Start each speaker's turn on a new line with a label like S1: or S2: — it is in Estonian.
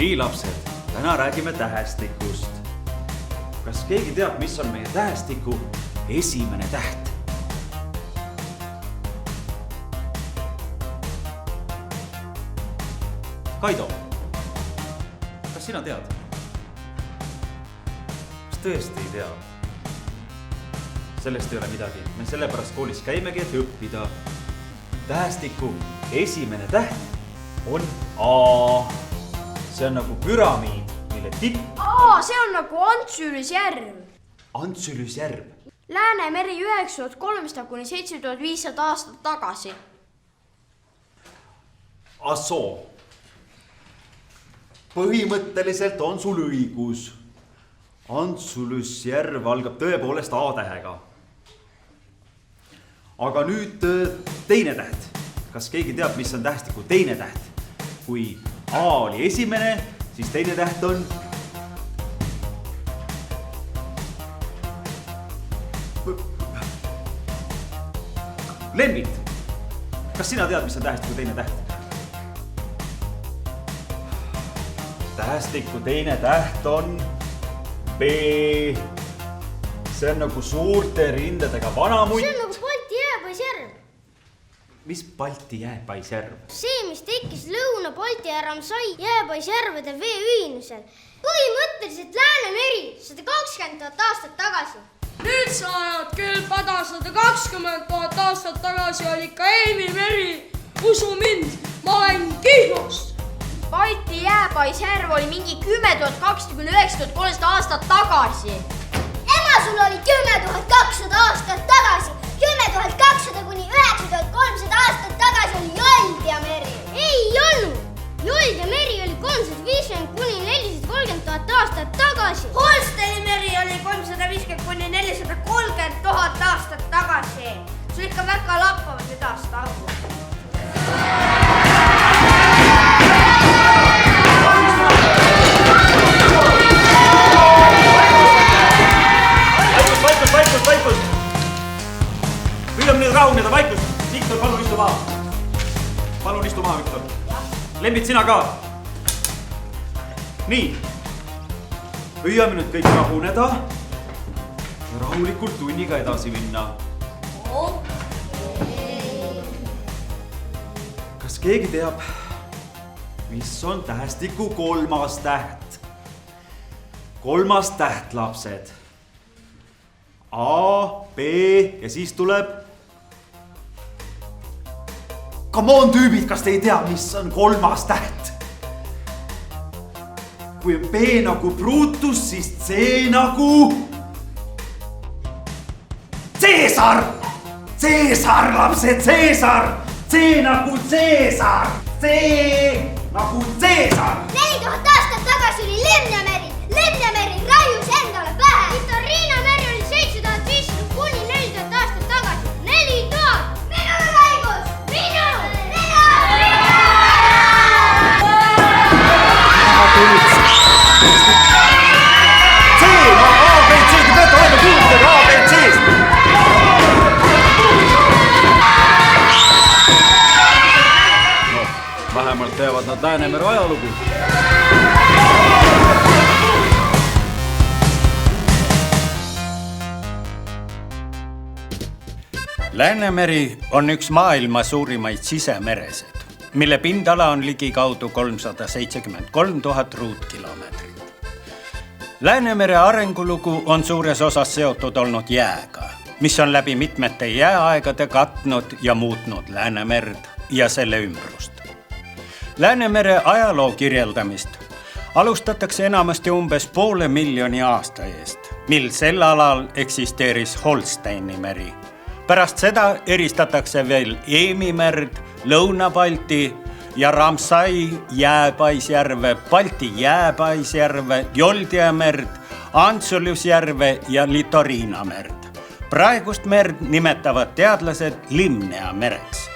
S1: Nii lapsed, täna räägime tähestikust. Kas keegi teab, mis on meie tähestiku esimene täht? Kaido, kas sina tead? Kas tõesti ei tea? Sellest ei ole midagi. Me sellepärast koolis käimegi, et õppida. Tähestiku esimene täht on A. See on nagu püramiid, mille tipp...
S2: See on nagu Antsülisjärv.
S1: Antsülisjärv?
S2: Läänemeri 9300 kuni 7500 aastat tagasi.
S1: Assoo. Põhimõtteliselt on sul õigus. Antsülisjärv algab tõepoolest A-tähega. Aga nüüd teine täht. Kas keegi teab, mis on tähestiku teine täht? Kui A oli esimene, siis teine täht on... Lembit, kas sina tead, mis on tähestiku teine täht? Tähestiku teine täht on B. See on nagu suurte rindadega vanamutt.
S2: See on nagu Balti jääpaisjärv.
S1: Mis Balti jääpaisjärv?
S2: See, mis tekkis Lõuna-Balti Ramsai jääpaisjärvede veeühinemisel. Põhimõtteliselt Läänemeri 120 000 aastat tagasi.
S3: Nüüd sa ajad küll pada 120 000 aastat tagasi oli ikka Eemi meri. Usu mind, ma olen Kihnust.
S2: Balti jääpaisjärv oli mingi 10 200 kuni 9300 aastat tagasi.
S4: Ema, sul oli 10 200 aastat tagasi. 10 200 kuni 9300 aastat tagasi oli Joldia meri.
S2: Ei olnud. Joldia meri oli 350 kuni 430 000 aastat tagasi.
S4: Holsteini meri oli 350 kuni 430 000 aastat tagasi. Sul ikka väga lappavad nüüd aasta arvu.
S1: Vaikus! Püüame nüüd rahuneda, vaikus! Viktor, palun istu maha. Palun istu maha, Viktor. Lembit, sina ka. Nii. Püüame nüüd kõik rahuneda ja rahulikult tunniga edasi minna. Kas keegi teab, mis on tähestiku kolmas täht? Kolmas täht, lapsed. A, B ja siis tuleb... Come on, tüübid, kas te ei tea, mis on kolmas täht? Kui on B nagu Brutus, siis C nagu... Caesar! Caesar, lapsed, Caesar! C nagu Caesar! C nagu Caesar!
S4: 4000 aastat tagasi oli Lemniameri. Lemniameri raius endale pähe.
S2: Victorina meri oli 7500 kuni 4000 aastat tagasi. 4000!
S4: Minu raigus! Minu!
S1: C, no A, B, C, te peate olema kuuludega A, B, C-st. No, vähemalt teavad nad Läänemere ajalugu.
S5: Läänemeri on üks maailma suurimaid sisemeresid, mille pindala on ligikaudu 373 000 ruutkilomeetrit. Läänemere arengulugu on suures osas seotud olnud jääga, mis on läbi mitmete jääaegade katnud ja muutnud Läänemerd ja selle ümbrust. Läänemere ajaloo kirjeldamist alustatakse enamasti umbes 500 000 aasta eest, mil sel alal eksisteeris Holsteini meri. Pärast seda eristatakse veel Eemi merd, Lõuna-Balti ja Ramsai jääpaisjärve, Balti jääpaisjärve, Joldia merd, Antsülisjärve ja Litorina merd. Praegust merd nimetavad teadlased Limnea mereks.